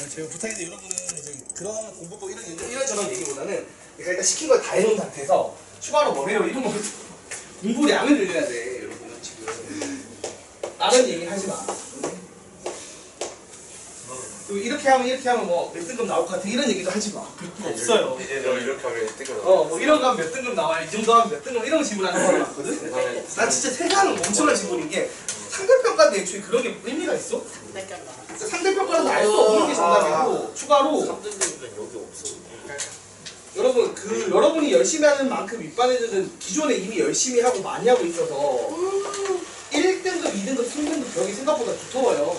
제가 부탁인데 여러분은 이제 그러한 공부법 이런저런 얘기보다는 내가 일단 시킨 걸 다 해놓은 상태에서 추가로 뭐 해요 이런 거 공부량을 늘려야 돼 여러분은 지금 다른 얘기 하지 마. 그리고 이렇게 하면 뭐 몇 등급 나올 것 같아 이런 얘기도 하지 마. 없어요. 이제 너 이렇게 하면 몇 등급 나와? 뭐 이런 거 하면 몇 등급 나와요 이 정도 하면 몇 등급 이런 거 질문하는 사람 많거든. 난 진짜 세상은 엄청난 질문인 게 상대평가인데 애초에 그런 게 의미가 있어? 상대평가라서 알 수 없는 게 정답이고 추가로 3등급은 여기 없어. 여러분 여러분이 열심히 하는 만큼 윗반 애들은 기존에 이미 열심히 하고 많이 하고 있어서 1등급, 2등급, 3등급 벽이 생각보다 두터워요.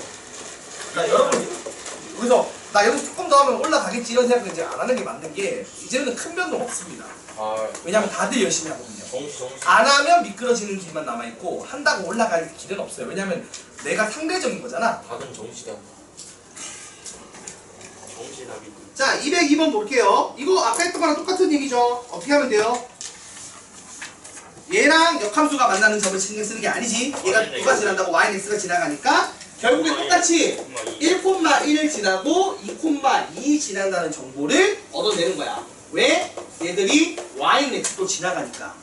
그러니까 여러분이 그래서 나 여기 조금 더 하면 올라가겠지 이런 생각을 이제 안 하는 게 맞는 게 이제는 큰 변동 없습니다. 왜냐면 다들 열심히 하거든요. 안 하면 미끄러지는 길만 남아있고 한다고 올라갈 길은 없어요. 왜냐면 내가 상대적인 거잖아. 다들 정시다. 정시답이. 자 202번 볼게요. 이거 아까 했던 거랑 똑같은 얘기죠. 어떻게 하면 돼요? 얘랑 역함수가 만나는 점을 신경 쓰는 게 아니지. 얘가 누가 지난다고 yx가 지나가니까 결국에 똑같이 1,1 지나고 2,2 지난다는 정보를 얻어내는 거야. 왜? 얘들이 yx도 지나가니까.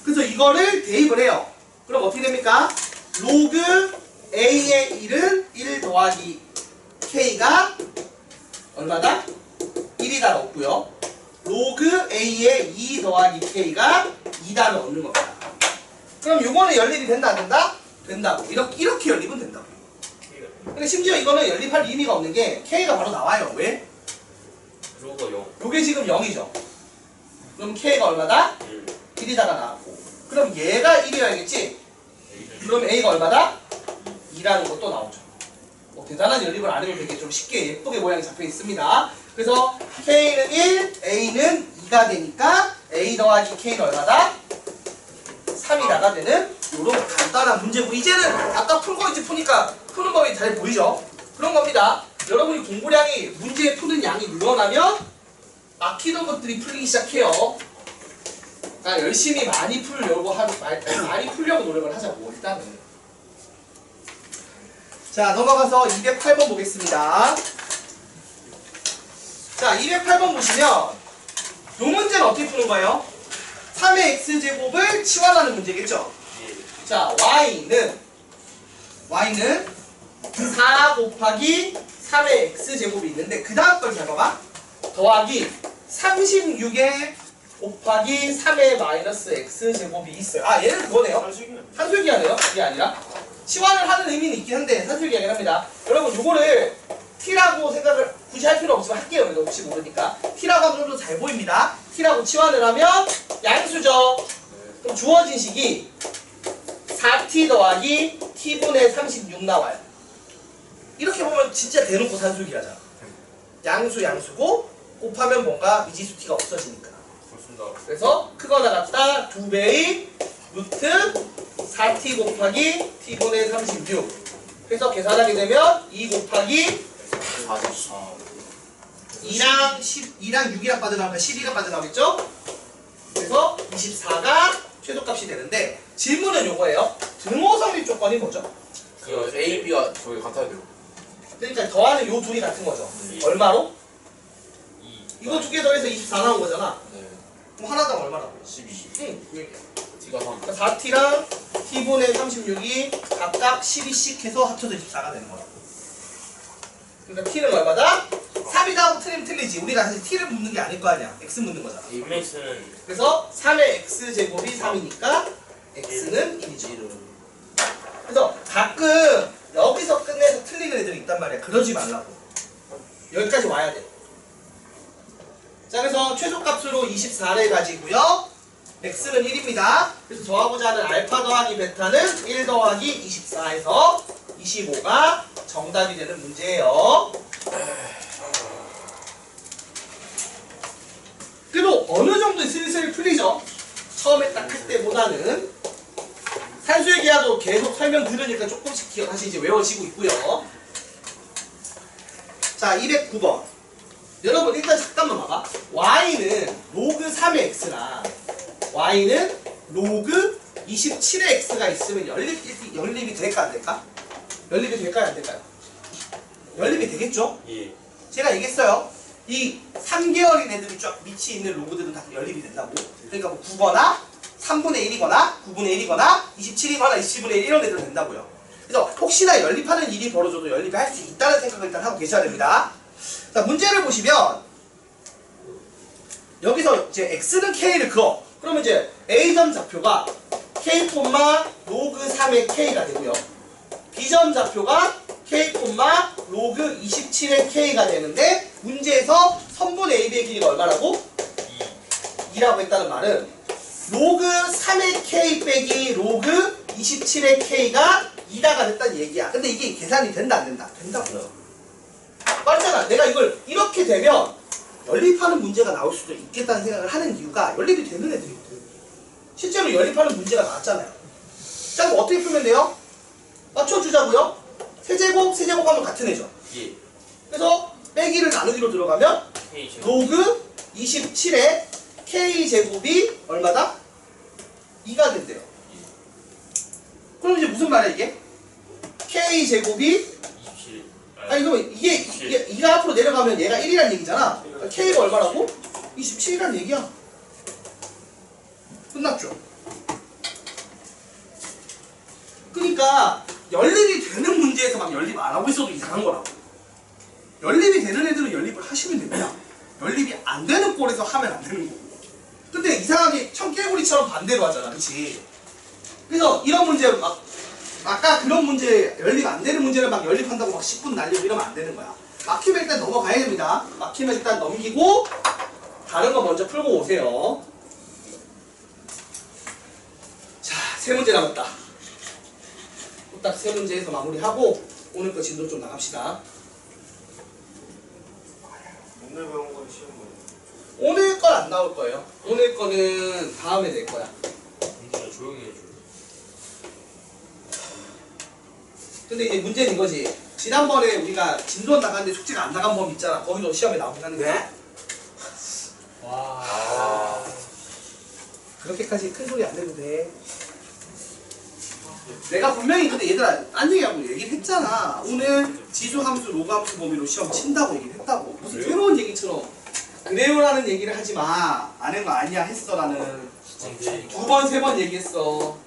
그래서 이거를 대입을 해요. 그럼 어떻게 됩니까? 로그 a의 1은 1 더하기 k가 얼마다? 1이다 넣었고요. 로그 a의 2 더하기 k가 2다 넣는 겁니다. 그럼 요거는 연립이 된다 안 된다? 된다고. 이렇게 연립은 된다고. 근데 심지어 이거는 연립할 의미가 없는 게 k가 바로 나와요. 왜? 로가 0. 요게 지금 0이죠. 그럼 k가 얼마다? 1이다가 나왔고. 그럼 얘가 1이어야겠지? 그럼 a가 얼마다? 2라는 것도 나오죠. 뭐 대단한 연립을 안 해도 되게 좀 쉽게 예쁘게 모양이 잡혀 있습니다. 그래서 k는 1, a는 2가 되니까 a 더하기 k는 얼마다? 3이다가 되는 요런 간단한 문제고 이제는 아까 푼 거 이제 푸니까 푸는 법이 잘 보이죠? 그런 겁니다. 여러분이 공부량이 문제 푸는 양이 늘어나면 막히던 것들이 풀리기 시작해요. 그러니까 열심히 많이 풀려고 많이 풀려고 노력을 하자고 일단은. 자 넘어가서 208번 보겠습니다. 자 208번 보시면 요 문제는 어떻게 푸는 거예요? 3의 x제곱을 치환하는 문제겠죠? 자 y는 4 곱하기 3의 x제곱이 있는데 그 다음 걸 잘 봐봐. 더하기 36에 곱하기 3의 마이너스 x제곱이 있어요. 아 얘는 그거네요. 산술기하네요. 그게 아니라 치환을 하는 의미는 있긴 한데 산술기하긴 합니다. 여러분 요거를 t라고 생각을 굳이 할 필요 없지만 할게요. 그래도 혹시 모르니까 t라고 하면 좀 잘 보입니다. t라고 치환을 하면 양수죠. 그럼 주어진 식이 4t 더하기 t분의 36 나와요. 이렇게 보면 진짜 대놓고 산술기 하잖아. 양수고 곱하면 뭔가 미지수 t가 없어지니까. 그래서 크거나 같다 2배의 루트 4t 곱하기 t분의 36 해서 계산하게 되면 2 곱하기 2랑 6이랑 빠져나오니까 12가 빠져나오겠죠? 그래서 24가 최소값이 되는데 질문은 요거예요. 등호 성립 조건이 뭐죠? 그 A, B가 저기 같아야 돼요. 그러니까 더하는 요 둘이 같은 거죠. 얼마로? 이거 두 개 더해서 24 나온 거잖아. 네. 그럼 하나당 얼마라고? 12. 응. T가 3. 그러니까 4t랑 t분의 36이 각각 12씩 해서 합쳐서 24가 되는 거야. 그러니까 t는 얼마다? 3이다 하고 틀리면 틀리지. 우리가 사실 t를 묻는 게 아닐 거 아니야. x 묻는 거잖아. X는 그래서 3의 x제곱이 3이니까 x는 1이죠. 그래서 가끔 여기서 끝내서 틀리는 애들이 있단 말이야. 그러지 말라고. 여기까지 와야 돼. 자 그래서 최소값으로 24를 가지고요. x는 1입니다. 그래서 더하고자 하는 알파 더하기 베타는 1 더하기 24에서 25가 정답이 되는 문제예요. 그래도 어느 정도 슬슬 풀리죠? 처음에 딱 할 때보다는. 산수의 기하도 계속 설명 들으니까 조금씩 기억하시 이제 외워지고 있고요. 자 209번. 여러분 일단 잠깐만 봐봐. y는 로그 3의 x랑 y는 로그 27의 x가 있으면 연립이 될까 안 될까? 연립이 될까요 안 될까요? 연립이 되겠죠? 예. 제가 얘기했어요. 이 3개월인 애들이 쫙 밑이 있는 로그들은 다 연립이 된다고. 그러니까 뭐 9거나 3분의 1이거나 9분의 1이거나 27이거나 27분의 1 이런 애들은 된다고요. 그래서 혹시나 연립하는 일이 벌어져도 연립이 할 수 있다는 생각을 일단 하고 계셔야 됩니다. 자, 문제를 보시면 여기서 이제 x는 k를 그어. 그러면 이제 a점 좌표가 k, 로그 3의 k가 되고요. b점 좌표가 k, 로그 27의 k가 되는데 문제에서 선분 AB의 길이가 얼마라고? 2라고 했다는 말은 로그 3의 k 빼기 로그 27의 k가 2다가 됐다는 얘기야. 근데 이게 계산이 된다 안 된다? 된다고요. 맞잖아. 내가 이걸 이렇게 되면 연립하는 문제가 나올 수도 있겠다는 생각을 하는 이유가 연립이 되는 애들이 있거든. 실제로 연립하는 문제가 나왔잖아요. 자, 그럼 어떻게 풀면 돼요? 맞춰주자고요. 세제곱 하면 같은 애죠. 예. 그래서 빼기를 나누기로 들어가면 K 제곱. 로그 27의 k제곱이 얼마다? 2가 된대요. 그럼 이제 무슨 말이야 이게? k제곱이 27. 아니 그러면 이게 2가 앞으로 내려가면 얘가 1이란 얘기잖아. 그러니까 k가 얼마라고? 27이란 얘기야. 끝났죠? 그러니까 연립이 되는 문제에서 막 연립 안 하고 있어도 이상한 거라고. 연립이 되는 애들은 연립을 하시면 됩니다. 연립이 안 되는 꼴에서 하면 안 되는 거고. 근데 이상하게 청개구리처럼 반대로 하잖아, 그치? 그래서 이런 문제 막 아까 그런 문제 연립 안 되는 문제를 막 연립한다고 막 10분 날리고 이러면 안 되는 거야. 막히면 일단 넘어가야 됩니다. 막히면 일단 넘기고 다른 거 먼저 풀고 오세요. 자, 세 문제 남았다. 딱 세 문제에서 마무리하고 오늘 거 진도 좀 나갑시다. 오늘 배운 건 시험 뭐예요? 오늘 건 안 나올 거예요. 오늘 거는 다음에 낼 거야. 민준아 조용히 해줘. 근데 이제 문제는 이거지. 지난번에 우리가 진도 나갔는데 숙제가 안 나간 범위 있잖아. 거기도 시험에 나오긴 하는 거야. 와. 그렇게까지 큰 소리 안 내도 돼. 내가 분명히 근데 얘들아 딴 얘기하고 얘기를 했잖아. 오늘 지수함수, 로그함수 범위로 시험 친다고 얘기를 했다고. 무슨 그래요? 새로운 얘기처럼 그래요라는 얘기를 하지 마. 아는 거 아니야 했어 나는. 두 번, 세 번 얘기했어.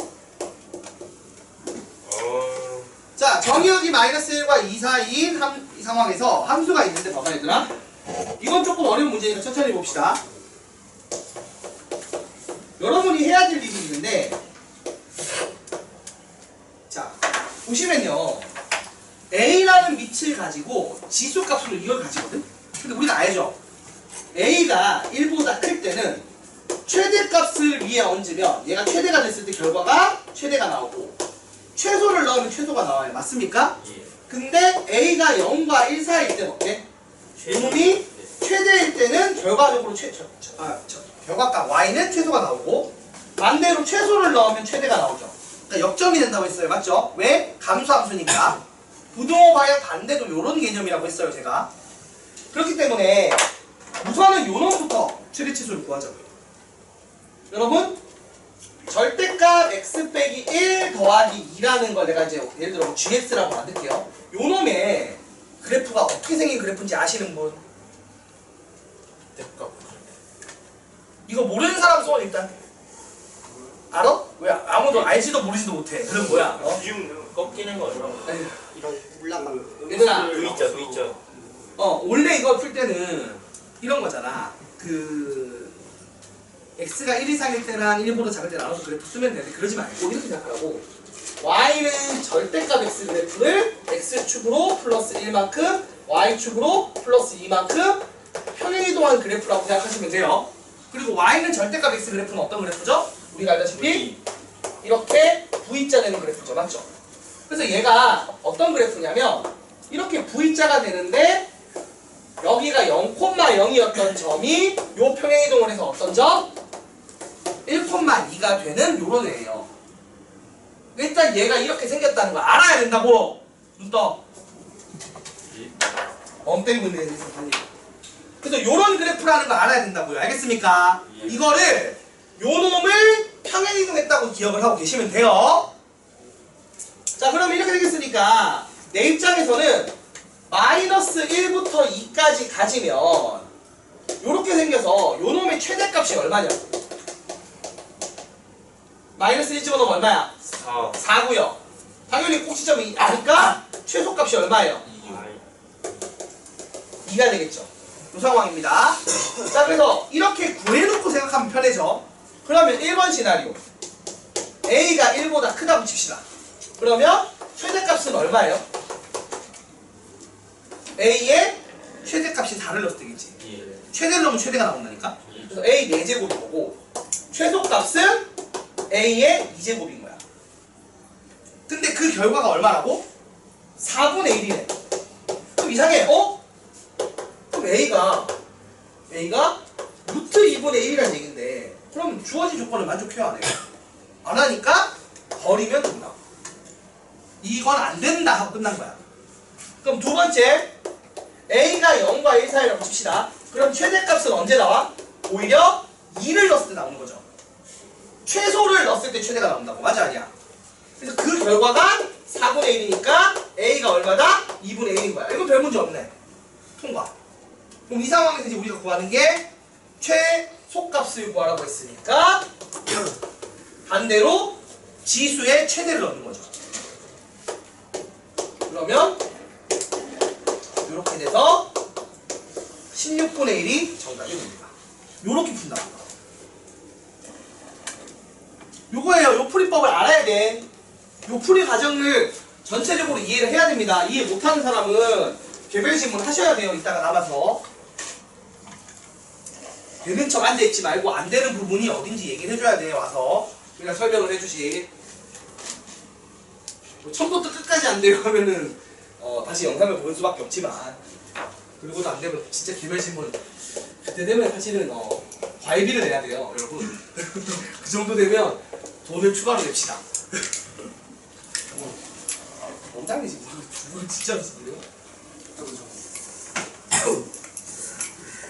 자, 정의역이 마이너스 1과 2 사이인 이 상황에서 함수가 있는데 봐봐 얘들아. 이건 조금 어려운 문제니까 천천히 봅시다. 여러분이 해야 될 일이 있는데 자, 보시면요. A라는 밑을 가지고 지수값으로 이걸 가지거든? 근데 우리가 알죠? A가 1보다 클 때는 최대값을 위에 얹으면 얘가 최대가 됐을 때 결과가 최대가 나오고 최소를 넣으면 최소가 나와요. 맞습니까? 예. 근데 A가 0과 1 사이일 때는 어때? 놈이 최대일 때는 결과적으로 결과값 Y는 최소가 나오고 반대로 최소를 넣으면 최대가 나오죠. 그러니까 역점이 된다고 했어요. 맞죠? 왜? 감수함수니까. 부등호 방향 반대도 이런 개념이라고 했어요. 제가. 그렇기 때문에 우선은 요 놈부터 최대치수를 구하자고요. 여러분 절대값 x 빼기 1 더하기 2라는 걸 내가 이제 예를 들어 gx라고 만들게요. 요 놈의 그래프가 어떻게 생긴 그래프인지 아시는 분? 대값. 이거 모르는 사람 손 일단. 알아? 왜 아무도 알지도 모르지도 못해. 그럼 뭐야? 어? 뒤집네요. 꺾이는 거죠. 에휴, 이런 올라가. 얘들아, V자. 원래 이거 풀 때는 이런 거잖아. x가 1 이상일 때랑 1보다 작을 때 나눠서 그래프 쓰면 되는데 그러지 말고 이렇게 생각하라고. y는 절대값 x 그래프를 x축으로 플러스 1만큼 y축으로 플러스 2만큼 평행이동한 그래프라고 생각하시면 돼요. 그리고 y는 절대값 x 그래프는 어떤 그래프죠? 우리가 알다시피 이렇게 V자 되는 그래프죠. 맞죠? 그래서 얘가 어떤 그래프냐면 이렇게 V자가 되는데 여기가 0,0이었던 점이 요 평행이동을 해서 어떤 점? 1,2가 되는 요런 애예요. 일단 얘가 이렇게 생겼다는 걸 알아야 된다고. 눈 떠. 멍 때리고 있는 애들 있어. 그래서 요런 그래프라는 걸 알아야 된다고요. 알겠습니까? 예. 이거를 요 놈을 평행이동했다고 기억을 하고 계시면 돼요. 자, 그러면 이렇게 되겠으니까 내 입장에서는 마이너스 1부터 2까지 가지면 요렇게 생겨서 요 놈의 최대값이 얼마냐? 마이너스 1 집어넣으면 얼마야? 4. 4고요. 당연히 꼭지점이 아니까 최소값이 얼마예요? 2가 되겠죠. 이 상황입니다. 자, 그래서 이렇게 구해놓고 생각하면 편해져. 그러면 1번 시나리오 A가 1보다 크다고 칩시다. 그러면 최대값은 얼마예요? A의 최대값이 4를 넣어도 되겠지. 예. 최대를 넣으면 최대가 나온다니까. 그래서 A 4제곱이 오고 최소값은 A의 2제곱인 거야. 근데 그 결과가 얼마라고? 4분의 1이네. 그럼 이상해. 그럼 A가 루트 2분의 1이라는 얘긴데 그럼 주어진 조건을 만족해야 안 해요? 안 하니까 버리면 된다. 이건 안 된다 하고 끝난 거야. 그럼 두 번째 A가 0과 1 사이라고 칩시다. 그럼 최대값은 언제 나와? 오히려 2를 넣었을 때 나오는 거죠. 최소를 넣었을 때 최대가 나온다고. 맞아 아니야? 그래서 그 결과가 4분의 1이니까 A가 얼마다? 2분의 1인 거야. 이건 별 문제 없네. 통과. 그럼 이 상황에서 이제 우리가 구하는 게 최소값을 구하라고 했으니까 반대로 지수의 최대를 넣는 거죠. 그러면 이렇게 돼서 16분의 1이 정답이 됩니다. 요렇게 푼다고. 요거예요. 요 풀이법을 알아야 돼. 요 풀이 과정을 전체적으로 이해를 해야 됩니다. 이해 못하는 사람은 개별 질문 하셔야 돼요. 이따가 남아서. 되는 척 앉아있지 말고 안 되는 부분이 어딘지 얘기를 해줘야 돼. 와서 그냥 설명을 해주시. 뭐 처음부터 끝까지 안 돼요 하면은 다시 영상을 보는 수밖에 없지만, 그리고도 안 되면 진짜 개별 질문 그때 되면 사실은 과외비를 내야 돼요, 여러분. 그 정도 되면 돈을 추가로 냅시다. 원장이지 뭐 진짜로 쓰고요.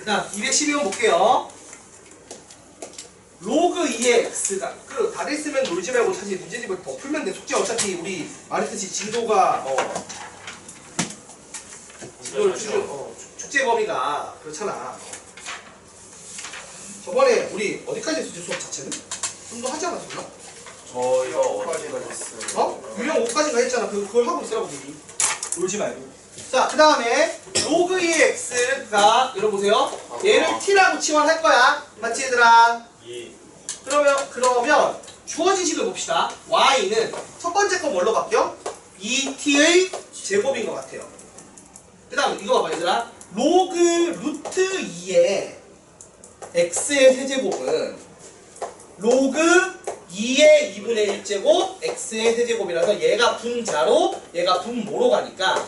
자, 212번 볼게요. 로그 2의 x가 다 됐으면 놀지 말고 사실 문제집을 더 풀면 돼. 숙제 어차피 우리 말했듯이 진도가 축제 범위가 그렇잖아. 저번에 우리 어디까지 했었지 수업 자체는? 좀 더 하지 않았었나? 저희가 어디까지 했어요? 유형 5까지가 했잖아. 그걸 하고 있으라고 미리. 놀지 말고. 자, 그 다음에 로그 2의 x가 열어보세요. 얘를 t라고 치환할 거야. 맞지 얘들아? 예. 그러면 주어진 식을 봅시다. y는 첫 번째 거 뭘로 바뀌어? 2t의 제곱인 것 같아요. 그 다음 이거 봐봐 얘들아. 로그 루트 2의 x의 세제곱은 로그 2의 2분의 1제곱 x의 세제곱이라서 얘가 분자로 얘가 분모로 가니까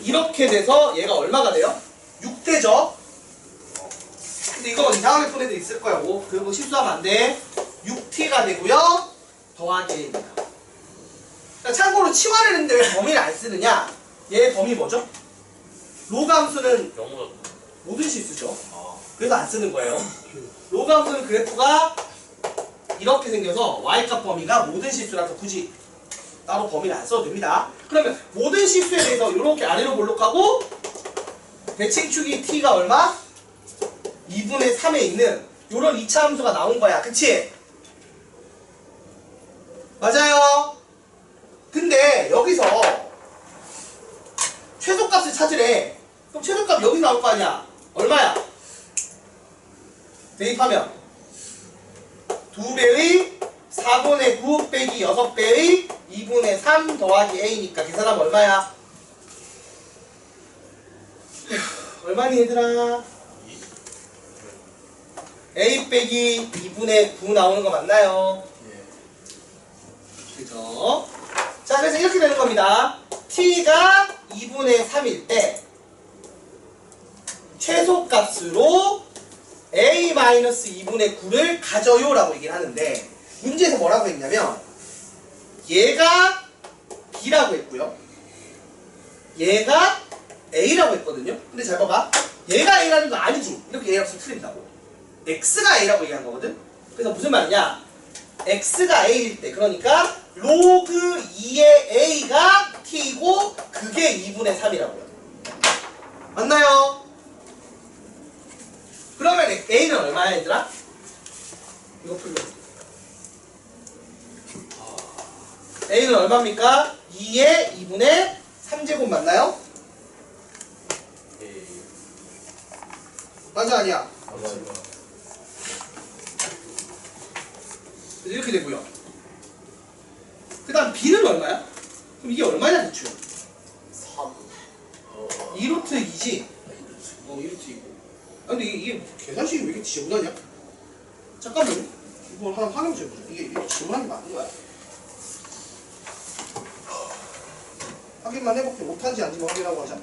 이렇게 돼서 얘가 얼마가 돼요? 6대죠? 근데 이거 이상하게 푼 애들 있을 거라고. 그리고 실수하면 안 돼. 6t가 되고요. 더하기 a입니다. 참고로 치환을 했는데 왜 범위를 안 쓰느냐? 얘 범위 뭐죠? 로그 함수는 영어가 모든 실수죠. 그래서 안 쓰는 거예요. 로그 함수는 그래프가 이렇게 생겨서 y값 범위가 모든 실수라서 굳이 따로 범위를 안 써도 됩니다. 그러면 모든 실수에 대해서 이렇게 아래로 볼록하고 대칭축이 t가 얼마? 2분의 3에 있는 이런 2차 함수가 나온 거야. 그치? 맞아요. 근데 여기서 최소값을 찾으래. 그럼 최소값 여기 나올 거 아니야. 얼마야? 대입하면 2배의 4분의 9 빼기 6배의 2분의 3 더하기 a니까 계산하면 얼마야? 얼마니 얘들아? a 빼기 2분의 9 나오는 거 맞나요? 그죠? 자, 그래서 이렇게 되는 겁니다. t가 2분의 3일 때 최소값으로 a-2분의 9를 가져요 라고 얘기를 하는데, 문제에서 뭐라고 했냐면 얘가 b라고 했고요, 얘가 a라고 했거든요. 근데 잘 봐봐, 얘가 a라는 거 아니지. 이렇게 a라고 틀린다고. x가 a라고 얘기한 거거든. 그래서 무슨 말이냐, x가 a일 때, 그러니까 로그 2의 a가 t이고 그게 2분의 3이라고요. 맞나요? 그러면 a는 얼마야 얘들아? 이거 풀면 a는 얼마입니까? 2의 2분의 3제곱 맞나요? 맞아 아니야? 이렇게 되고요. 그 다음 b는 얼마야? 그럼 이게 얼마냐 대충? 3 2루트 2지? 2루트 2고. 아 근데 이게 계산식이 왜 이렇게 지저분하냐? 잠깐만요. 이거 하나 확인해 보자. 이게 이렇게 지저분한 게 맞는 거야? 확인만 해볼게. 못한지 아닌지 확인하고 하자.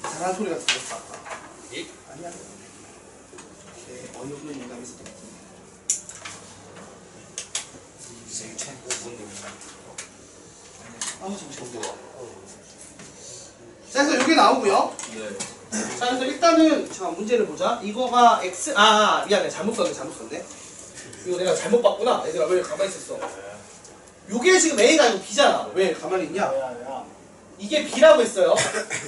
잘하는 소리가 들렸어 아까. 예? 아니야. 어느 분이 민감했을 것 같은데. 이제 6,500원. 아우 정신. 자 그래서 여기 나오고요. 네. 자 그래서 일단은 자 문제를 보자. 이거가 x 미안해 잘못 썼네. 이거 내가 잘못 봤구나. 얘들아 왜 가만히 있었어? 요게 지금 a가 아니고 b잖아. 왜 가만히 있냐? 야야야 이게 b라고 했어요.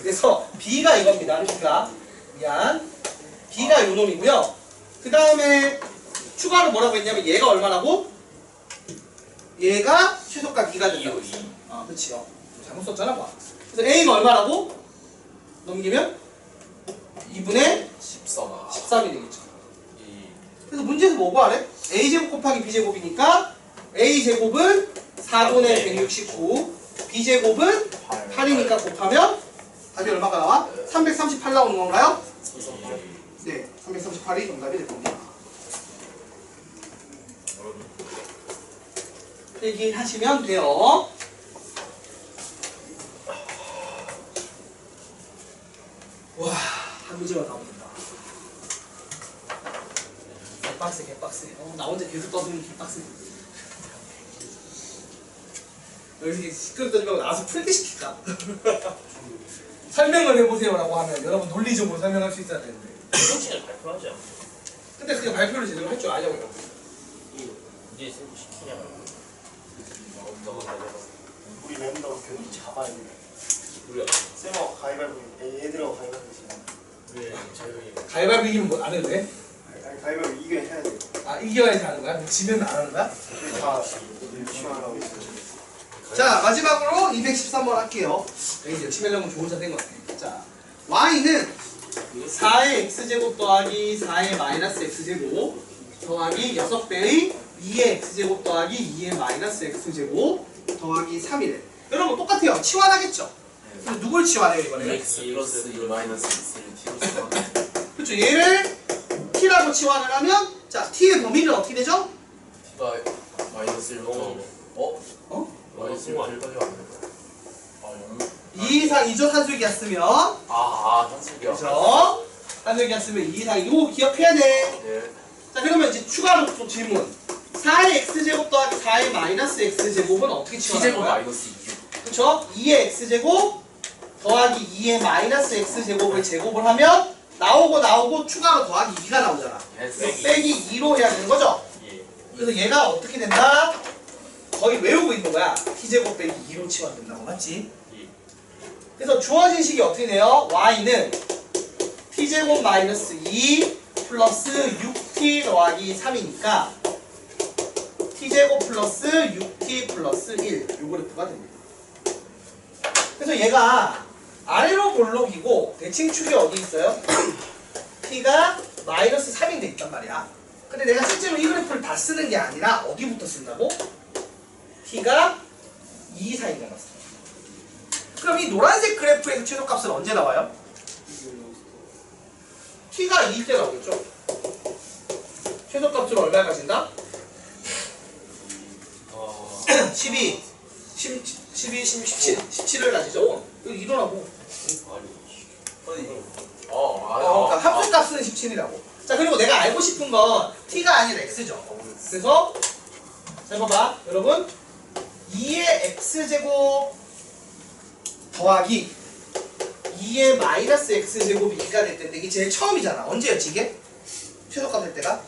그래서 b가 이겁니다. b가 미안. b가 요 놈이고요. 그 다음에 추가로 뭐라고 했냐면 얘가 얼마라고? 얘가 최소값 2가 된다고 했어. 그렇지요. 잘못 썼잖아 봐. 그래서 a가 얼마라고? 넘기면 2분의 13이 되겠죠. 그래서 문제에서 뭐 구하래? a제곱 곱하기 b제곱이니까 a제곱은 4분의 169 b제곱은 8이니까 곱하면 답이 얼마가 나와? 338 나오는 건가요? 네, 338이 정답이 될 겁니다. 필기하시면 돼요. 와, 한 문제만 나옵니다. 개빡세. 나 혼자 계속 떠드는 개빡세. 여기 시끄럽다지 말고 나와서 풀게 시킬까? 설명을 해보세요라고 하면 여러분 논리적으로 설명할 수 있어야 되는데. 수능을 발표하지 않고 근데 그게 발표를 제대로 할 줄 아냐고요. 이제 쌤 시키냐고. 우리 멤버 교육 잡아야 돼 우리가 쌤하고 가위바위보 얘들하고 가위바위보 지금 우리 자유이 가위바위보 이기면 뭐 안 해도 돼? 아니 가위바위보 이겨야 해야 돼 아 이겨야지 하는 거야? 지면 안 하는 거야? 다 열심히 하라고 있어요 자 마지막으로 213번 할게요. 이제 열심히 하려면 좋은 자 된 것 같아. 자 y는 4의 x제곱 더하기 4의 마이너스 x제곱 더하기 6배의 2의 x제곱 더하기 2의 마이너스 x제곱 더하기 3이래. 여러분 똑같아요. 치환하겠죠? 근데 누굴 치환해요 이번에? x 플러스 1 마이너스 x를 t로 치환. 그렇죠. 얘를 t라고 치환을 하면 자 t의 범위는 어떻게 되죠? t가 마이너스 1부터 마이너스 1까지 왔는데. 2 이상이죠 산술기였으면. 한승기야. 그죠? 산술기였으면 2 이상 이거 기억해야 돼. 네. 자 그러면 이제 추가로 또 질문. 4의 x제곱 더하기 4의 마이너스 x제곱은 어떻게 치환하는 t제곱 거야? 마이너스 2. 그쵸? 2의 x제곱 더하기 2의 마이너스 x제곱을 제곱을 하면 나오고 추가로 더하기 2가 나오잖아. 빼기 2로 해야 되는 거죠? 예. 그래서 얘가 어떻게 된다? 거의 외우고 있는 거야. t제곱 빼기 2로 치환된다고 맞지? 예. 그래서 주어진 식이 어떻게 돼요? y는 t제곱 마이너스 2 플러스 6t 더하기 3이니까 t제곱 플러스 6t 플러스 1 요 그래프가 됩니다. 그래서 얘가 아래로 볼록이고 대칭축이 어디 있어요? t가 마이너스 3인데 있단 말이야. 근데 내가 실제로 이 그래프를 다 쓰는 게 아니라 어디부터 쓴다고? t가 2 이상인 것 같습니다. 그럼 이 노란색 그래프에서 최소값은 언제 나와요? t가 2일 때 나오겠죠? 최소값으로 얼마 가진다? 12, 17을 가지죠? 이거 일어나고. 그러니까 합수값은 17이라고. 자, 그리고 내가 알고 싶은 건 t가 아니라 x죠. 그래서, 자, 봐봐. 여러분. 2의 x제곱 더하기 2의 마이너스 x제곱이 2가 될 텐데 이게 제일 처음이잖아. 언제였지 이게? 최소값 될 때가?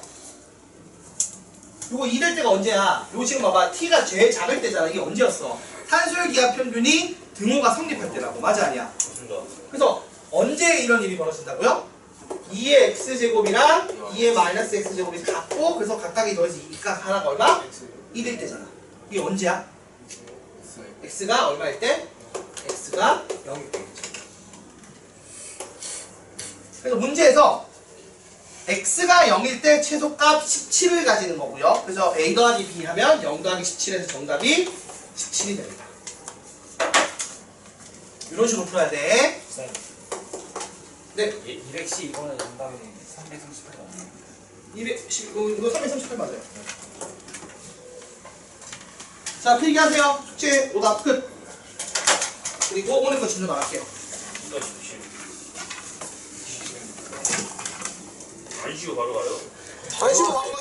요거 2 될 때가 언제야? 요거 지금 봐봐. t가 제일 작을 때잖아. 이게 언제였어? 산술기하 평균이 등호가 성립할 때라고. 맞아 아니야? 그래서 언제 이런 일이 벌어진다고요? 2의 x제곱이랑 2의 마이너스 x제곱이 같고 그래서 각각이 더해서 2가 하나가 얼마? 1일 때잖아. 이게 언제야? x가 얼마일 때? x가 0일 때겠죠. 그래서 문제에서 x가 0일 때 최소값 17을 가지는 거고요. 그래서 a 더하기 b 하면 0 더하기 17에서 정답이 17이 됩니다. 이런 식으로 풀어야 돼. 네. 210 이거는 정답이 338 맞나요? 210, 이거 338 맞아요. 자, 필기하세요. 숙제 오답 끝. 그리고 오늘 거 진도 나갈게요. 안 쉬고 바로 가요? 안 쉬고 바로 가지.